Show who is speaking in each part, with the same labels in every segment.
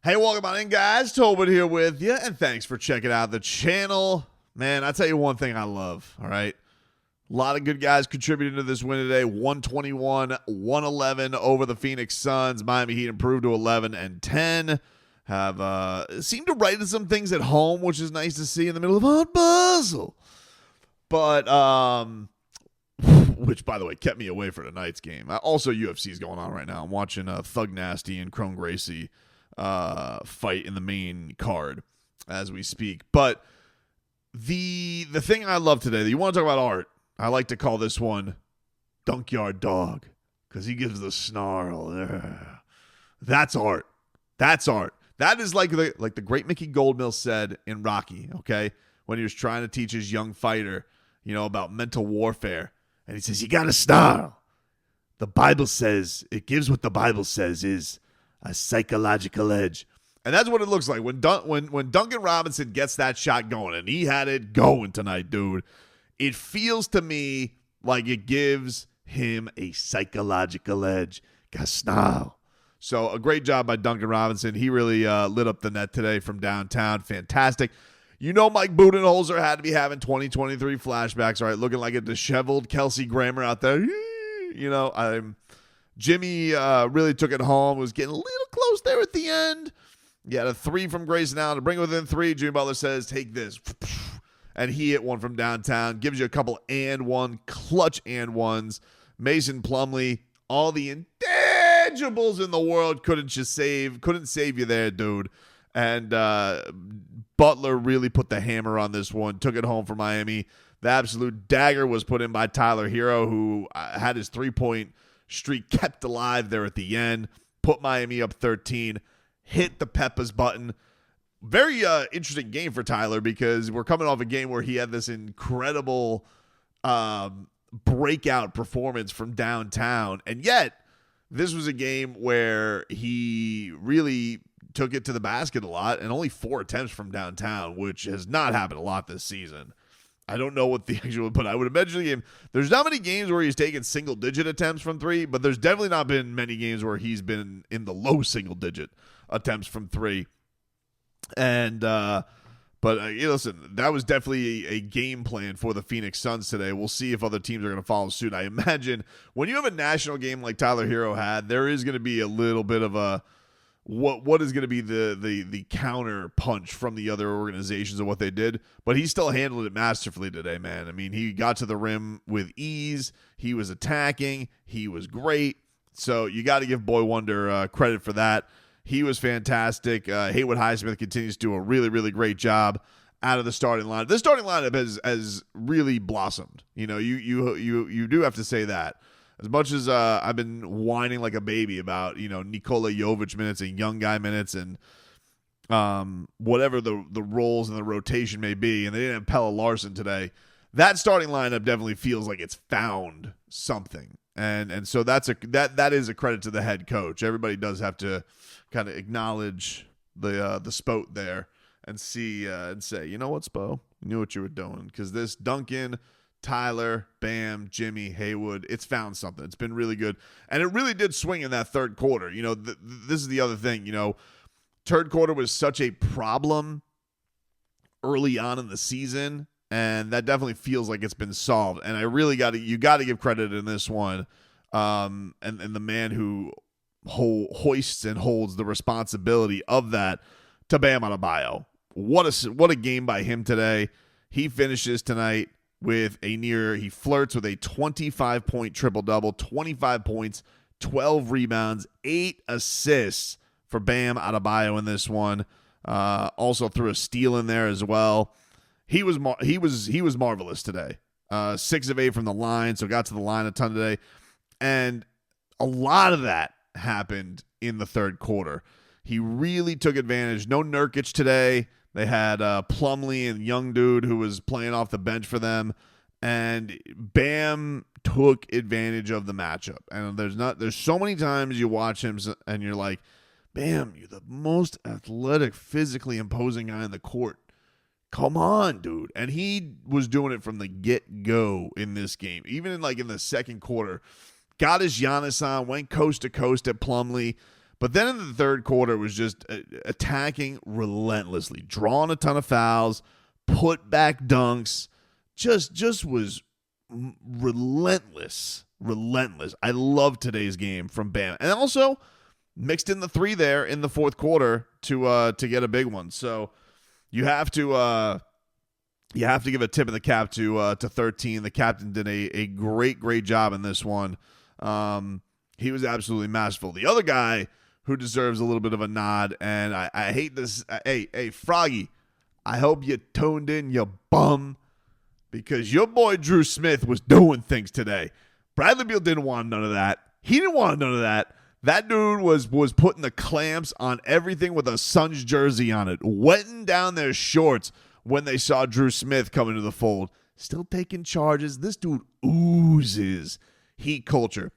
Speaker 1: Hey, welcome on in, guys. Tobin here with you, and thanks for checking out the channel. Man, I'll tell you one thing I love, all right? A lot of good guys contributing to this win today. 121-111 over the Phoenix Suns. Miami Heat improved to 11-10. Have seemed to righted some things at home, which is nice to see in the middle of Art Basel. But, which, by the way, kept me away for tonight's game. Also, UFC is going on right now. I'm watching Thug Nasty and Chrome Gracie fight in the main card as we speak. But the thing I love today, that you want to talk about art, I like to call this one Duncyard Dawg, because he gives the snarl. That's art. That's art. That is like the great Mickey Goldmill said in Rocky, okay, when he was trying to teach his young fighter, about mental warfare. And he says, you got to snarl. The Bible says, it gives what the Bible says is a psychological edge. And that's what it looks like when Duncan Robinson gets that shot going, and he had it going tonight, dude. It feels to me like it gives him a psychological edge. Gasnal. So a great job by Duncan Robinson. He really lit up the net today from downtown. Fantastic. Mike Budenholzer had to be having 2023 flashbacks, all right, looking like a disheveled Kelsey Grammer out there. Jimmy really took it home, was getting a little close there at the end. He had a three from Grayson Allen to bring it within three. Jimmy Butler says, take this. And he hit one from downtown. Gives you a couple and one, clutch and ones. Mason Plumlee, all the intangibles in the world couldn't save you there, dude. And Butler really put the hammer on this one, took it home for Miami. The absolute dagger was put in by Tyler Herro, who had his three-point streak kept alive there at the end, put Miami up 13, hit the Peppers button. Very interesting game for Tyler, because we're coming off a game where he had this incredible breakout performance from downtown, and yet this was a game where he really took it to the basket a lot, and only 4 attempts from downtown, which has not happened a lot this season. I don't know what the actual, but I would imagine the game. There's not many games where he's taken single-digit attempts from three, but there's definitely not been many games where he's been in the low single-digit attempts from three. And, listen, that was definitely a game plan for the Phoenix Suns today. We'll see if other teams are going to follow suit. I imagine when you have a national game like Tyler Herro had, there is going to be a little bit of a what is going to be the counter punch from the other organizations of what they did, but he still handled it masterfully today, man. I mean, he got to the rim with ease. He was attacking. He was great. So you got to give Boy Wonder credit for that. He was fantastic. Haywood Highsmith continues to do a really, really great job out of the starting lineup. The starting lineup has really blossomed. You do have to say that. As much as I've been whining like a baby about, Nikola Jovic minutes and young guy minutes and whatever the roles in the rotation may be, and they didn't have Pelle Larsson today, that starting lineup definitely feels like it's found something. And so that is a credit to the head coach. Everybody does have to kind of acknowledge the Spo there and see and say, you know what, Spo, you knew what you were doing, because this Duncan, Tyler, Bam, Jimmy, Haywood, it's found something. It's been really good. And it really did swing in that third quarter. This is the other thing. Third quarter was such a problem early on in the season, and that definitely feels like it's been solved. And I really got to give credit in this one. And the man who hoists and holds the responsibility of that to Bam Adebayo. What a game by him today. He finishes tonight with he flirts with a 25-point triple-double, 25 points, 12 rebounds, 8 assists for Bam Adebayo in this one. Also threw a steal in there as well. He was marvelous today. 6 of 8 from the line, so got to the line a ton today. And a lot of that happened in the third quarter. He really took advantage. No Nurkic today. They had Plumlee and young dude who was playing off the bench for them, and Bam took advantage of the matchup. And there's so many times you watch him and you're like, Bam, you're the most athletic, physically imposing guy in the court. Come on, dude. And he was doing it from the get-go in this game. Even in the second quarter, got his Giannis on, went coast to coast at Plumlee. But then in the third quarter, it was just attacking relentlessly, drawing a ton of fouls, put back dunks, just was relentless. I love today's game from Bam. And also mixed in the 3 there in the fourth quarter to get a big one. So you have to give a tip of the cap to 13. The captain did a great job in this one. He was absolutely masterful. The other guy who deserves a little bit of a nod, and I hate this. Hey, Froggy, I hope you tuned in, you bum, because your boy Dru Smith was doing things today. Bradley Beal didn't want none of that. He didn't want none of that. That dude was putting the clamps on everything with a Suns jersey on it, wetting down their shorts when they saw Dru Smith come into the fold. Still taking charges. This dude oozes heat culture.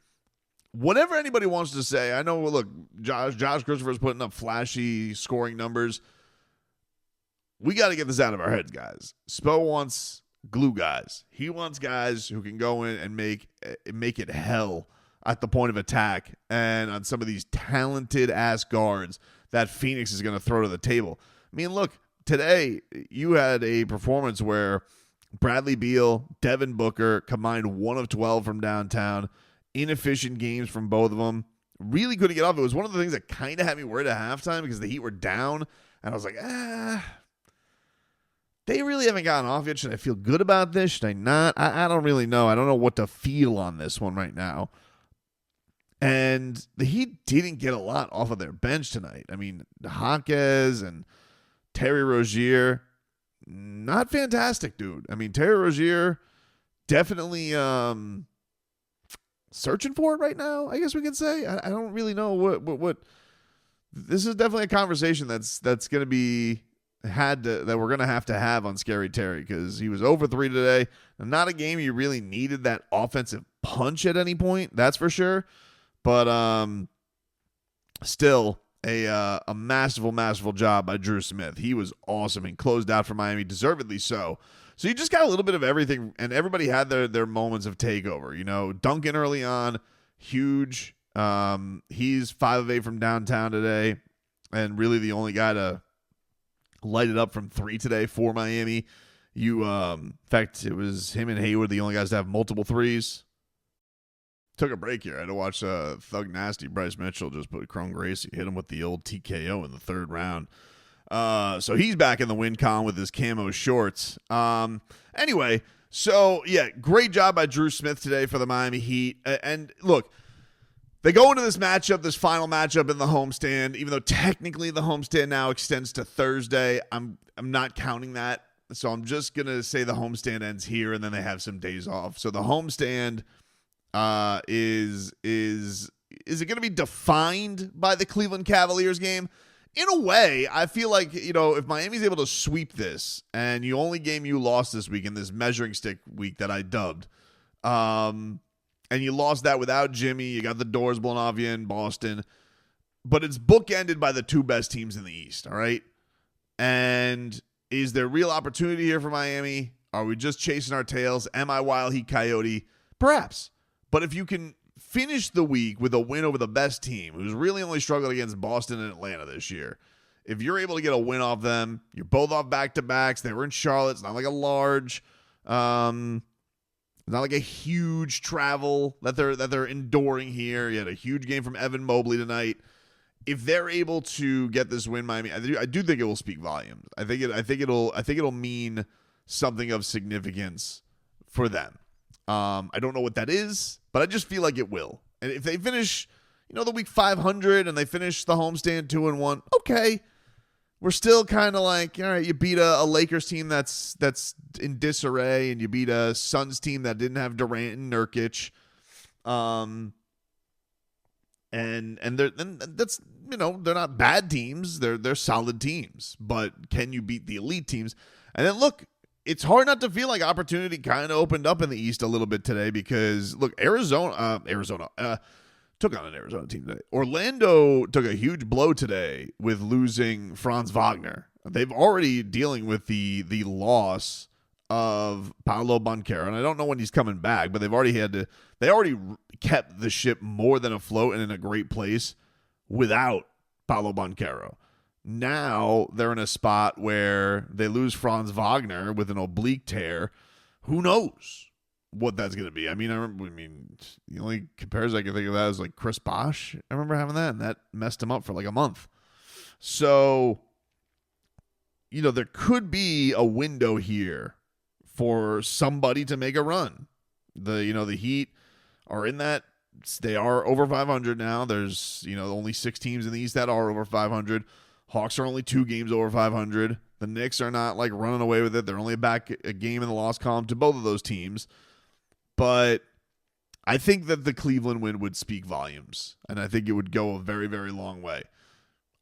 Speaker 1: Whatever anybody wants to say, I know, look, Josh Christopher's putting up flashy scoring numbers. We got to get this out of our heads, guys. Spo wants glue guys. He wants guys who can go in and make it hell at the point of attack and on some of these talented-ass guards that Phoenix is going to throw to the table. I mean, look, today you had a performance where Bradley Beal, Devin Booker combined 1 of 12 from downtown. Inefficient games from both of them. Really couldn't get off. It was one of the things that kind of had me worried at halftime because the Heat were down. And I was like, they really haven't gotten off yet. Should I feel good about this? Should I not? I don't really know. I don't know what to feel on this one right now. And the Heat didn't get a lot off of their bench tonight. I mean, Jaquez and Terry Rozier, not fantastic, dude. I mean, Terry Rozier definitely searching for it right now, I guess we could say. I don't really know what this is. Definitely a conversation that's going to be had that we're going to have on Scary Terry, because he was over 3 today. Not a game you really needed that offensive punch at any point, that's for sure. But still a masterful job by Dru Smith. He was awesome and closed out for Miami, deservedly so. So you just got a little bit of everything, and everybody had their moments of takeover. You know, Duncan early on, huge. He's 5 of 8 from downtown today, and really the only guy to light it up from 3 today for Miami. In fact, it was him and Hayward, the only guys to have multiple threes. Took a break here. I had to watch Thug Nasty. Bryce Mitchell just put Chrome Gracie, hit him with the old TKO in the 3rd round. So he's back in the win column with his camo shorts. Anyway, so yeah, great job by Dru Smith today for the Miami Heat. And look, they go into this final matchup in the homestand, even though technically the homestand now extends to Thursday. I'm not counting that. So I'm just going to say the homestand ends here and then they have some days off. So the homestand is it going to be defined by the Cleveland Cavaliers game? In a way, I feel like, you know, if Miami's able to sweep this, and the only game you lost this week in this measuring stick week that I dubbed, and you lost that without Jimmy, you got the doors blown off you in Boston, but it's bookended by the 2 best teams in the East, all right? And is there real opportunity here for Miami? Are we just chasing our tails? Am I Wild Heat Coyote? Perhaps. But if you can finish the week with a win over the best team, who's really only struggled against Boston and Atlanta this year, if you're able to get a win off them, you're both off back-to-backs. They were in Charlotte. It's not like a large, not like a huge travel that they're enduring here. You had a huge game from Evan Mobley tonight. If they're able to get this win, Miami, I do think it will speak volumes. I think it'll mean something of significance for them. I don't know what that is, but I just feel like it will. And if they finish, the week 500 and they finish the homestand 2-1, okay. We're still kind of like, all right, you beat a Lakers team that's in disarray, and you beat a Suns team that didn't have Durant and Nurkic. And that's, they're not bad teams. They're solid teams. But can you beat the elite teams? And then look, it's hard not to feel like opportunity kind of opened up in the East a little bit today, because look, Arizona took on an Arizona team today. Orlando took a huge blow today with losing Franz Wagner. They've already dealing with the loss of Paolo Banchero, and I don't know when he's coming back, but they already kept the ship more than afloat and in a great place without Paolo Banchero. Now they're in a spot where they lose Franz Wagner with an oblique tear. Who knows what that's going to be? I mean, the only comparison I can think of that is like Chris Bosh. I remember having that, and that messed him up for like a month. So, there could be a window here for somebody to make a run. The Heat are in that. They are over 500 now. There's, only 6 teams in the East that are over 500. Hawks are only 2 games over 500. The Knicks are not like running away with it. They're only a game in the loss column to both of those teams. But I think that the Cleveland win would speak volumes, and I think it would go a very, very long way.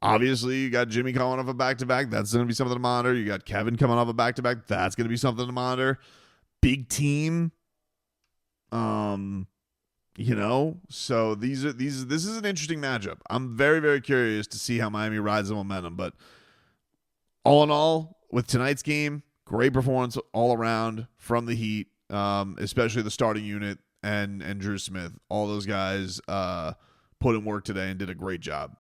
Speaker 1: Obviously, you got Jimmy coming off a back-to-back. That's going to be something to monitor. You got Kevin coming off a back-to-back. That's going to be something to monitor. Big team. So this is an interesting matchup. I'm very, very curious to see how Miami rides the momentum. But all in all, with tonight's game, great performance all around from the Heat, especially the starting unit and Dru Smith. All those guys put in work today and did a great job.